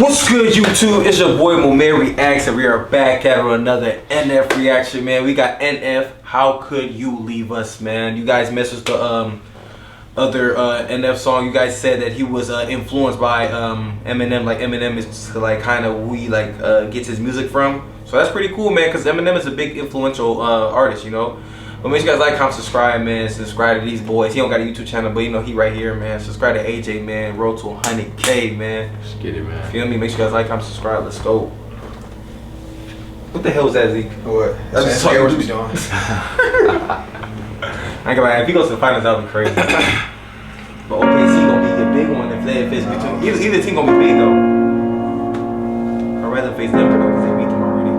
What's good, YouTube? It's your boy Momay Reacts, and we are back at another NF reaction, man. We got NF. How could you leave us, man? You guys messaged the other NF song. You guys said that he was influenced by Eminem. Like Eminem is like kind of who he gets his music from. So that's pretty cool, man. Cause Eminem is a big influential artist, you know. But make sure you guys like, comment, subscribe, man. Subscribe to these boys. He don't got a YouTube channel, but you know he right here, man. Subscribe to AJ, man. Road to 100K, man. Let's get it, man. Feel me? Make sure you guys like, comment, subscribe. Let's go. What the hell is that, Zeke? What? That's just what what we doing. I ain't gonna lie. If he goes to the finals, that'll be crazy. But OKC gonna be the big one if it's between either team gonna be big though. I'd rather face them because they beat them already.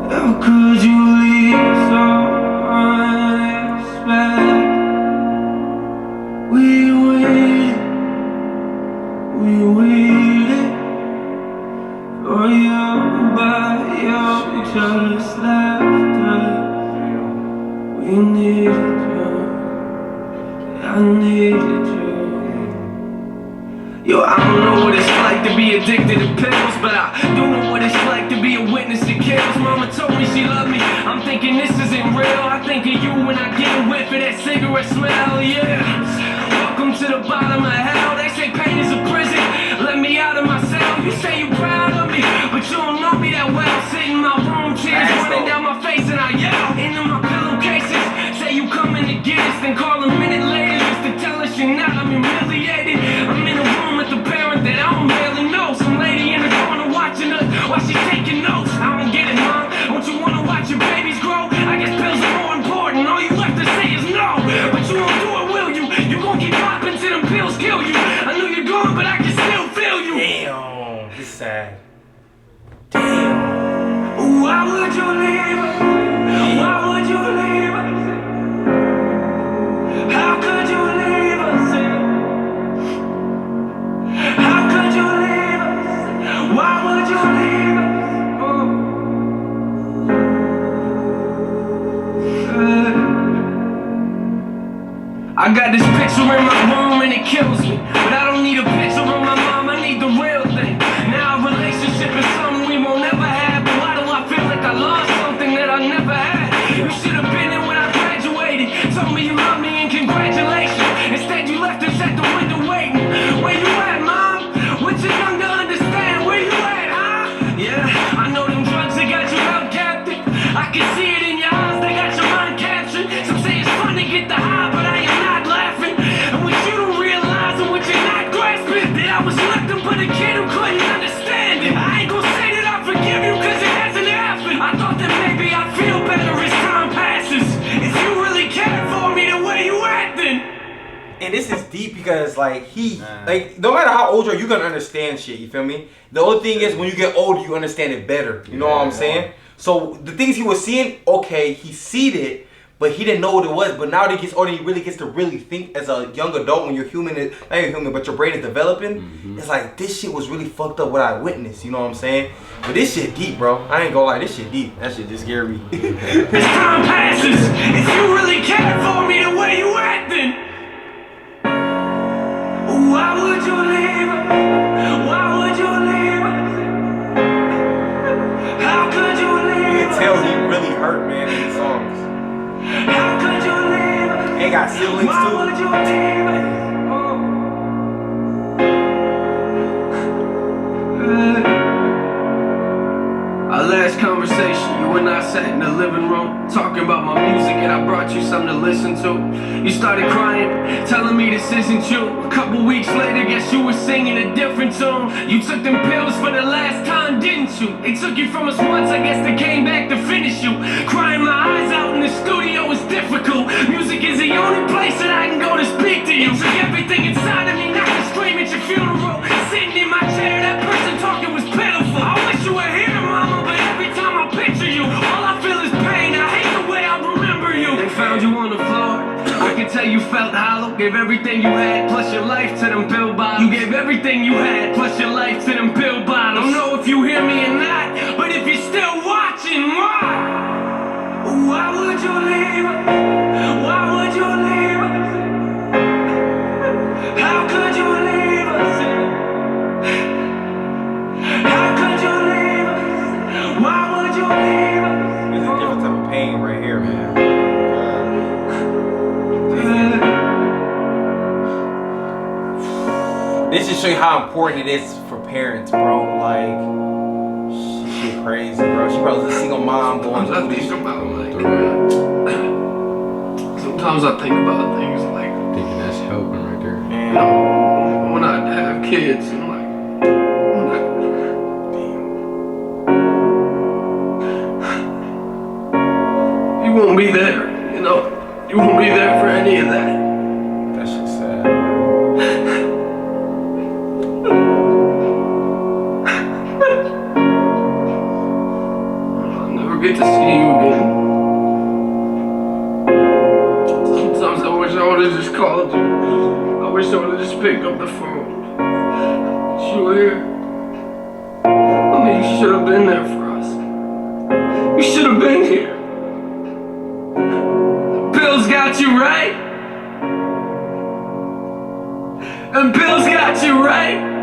How could you leave so unexpected? We waited for you, but you just left us. We needed you, I needed you. Yo, I don't know what it's like to be addicted to pills, but I do know what it's like to be a witness to kills. Mama told me she loved me, I'm thinking this isn't real. I think of you when I get a whiff of that cigarette smell, yeah. Welcome to the bottom of hell. They say pain is a prison, let me out of my cell. You say you proud of me, but you don't know me that well. Sit in my room, tears running down my face, and I yell into my pillowcases. Say you coming to get us, then call a minute later just to tell us you're not. I'm humiliated. I'm in a room with the parent that I don't barely know. Some lady in the corner watching us while she's taking notes. I don't get it, mom. Don't you wanna watch your babies grow? I guess pills are more important. All you have to say is no, but you won't do it, will you? You gon' keep popping till them pills kill you. I know you're gone, but I can still feel you. Damn, this is sad. Why would you leave us? Why would you leave us? How could you leave us? How could you leave us? Why would you leave us? I got this picture in my room and it kills me, but I don't need a picture of my mom, I need the real thing. Now a relationship is something we won't ever have, but why do I feel like I lost something that I never had? You should have been in when I graduated, told me you love me and congratulations. Instead you left us at the window waiting. Where you at, mom? What you young to understand? Where you at, huh? Yeah, I know them drugs, they got you held captive. I can see it in your eyes, they got your mind captured. Some say it's fun to get the high, but I am not laughing. And what you don't realize and what you're not grasping, that I was nothing but a kid who couldn't understand it. I ain't gonna say that I forgive you cause it hasn't happened. I thought that maybe I'd feel better as time passes. If you really cared for me the way you acting. And this is deep because like no matter how old you are, you gonna understand shit, you feel me? The only thing is when you get older you understand it better. You know what I'm saying? So the things he was seeing, okay, he seen it, but he didn't know what it was. But now that he gets older, he really gets to really think as a young adult when you're human, not you're human, but your brain is developing. It's like, this shit was really fucked up what I witnessed, you know what I'm saying? But this shit deep, bro. I ain't gonna lie, this shit deep. That shit just scared me. As time passes, if you really cared for me the way you acting, why would you leave us? Why would you leave us? How could you You leave can us? tell he really hurt, man, in these songs. How could you leave us? Ain't got siblings Why would too. you leave us? Our last conversation, you and I sat in the living room talking about my music, and I brought you something to listen to. You started crying, telling me this isn't you. A couple weeks later, guess you were singing a different tune. You took them pills for the last time, didn't you? They took you from us once, I guess they came back to finish you. Crying my eyes out in the studio is difficult. Music is the only place that I can go to speak to you. It took everything inside of me not to scream at your funeral. Sitting in my chair, that person talking was pitiful. I wish you were here, mama, but every time I picture you, all I feel is pain. I hate the way I remember you. They found you on the floor, I can tell you felt hollow. Gave everything you had, plus your life to them pill bottles. You gave everything you had, plus your life to them pill bottles. Don't know if you hear me or not, but if you're still watching, why? Why would you leave us? Why would you leave us? How could you leave us? This just show you how important it is for parents, bro. Like, shit crazy, bro. She probably was a single mom going Sometimes through this. Sometimes I think about things like, Thinking that's helping right there. you know, when I have kids and like, you won't be there, you know. You won't be there for any of that. That shit's sad. I'll never get to see you again. Sometimes I wish I would have just called you. I wish I would have just picked up the phone. But you were here. I mean, you should have been there for us. You should have been here. Bill's got you right. And Bill's got you right.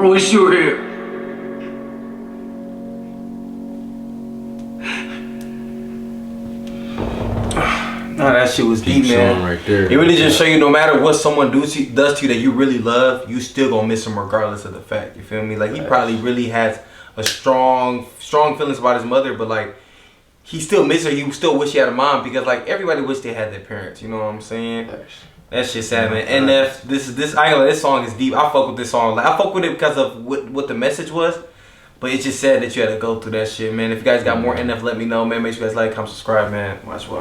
I wish you were here. Nah, that shit was deep, Deep man. song right there. It really just show you no matter what someone does to you that you really love, you still gonna miss him regardless of the fact. You feel me? Like, he probably really has a strong feelings about his mother, but like, he still miss her. He still wish he had a mom, because like, everybody wish they had their parents. You know what I'm saying? That shit's sad, man. NF, this I ain't gonna lie, this song is deep. I fuck with this song. Like, I fuck with it because of what the message was. But it's just sad that you had to go through that shit, man. If you guys got more NF, let me know, man. Make sure you guys like, comment, subscribe, man. Watch what.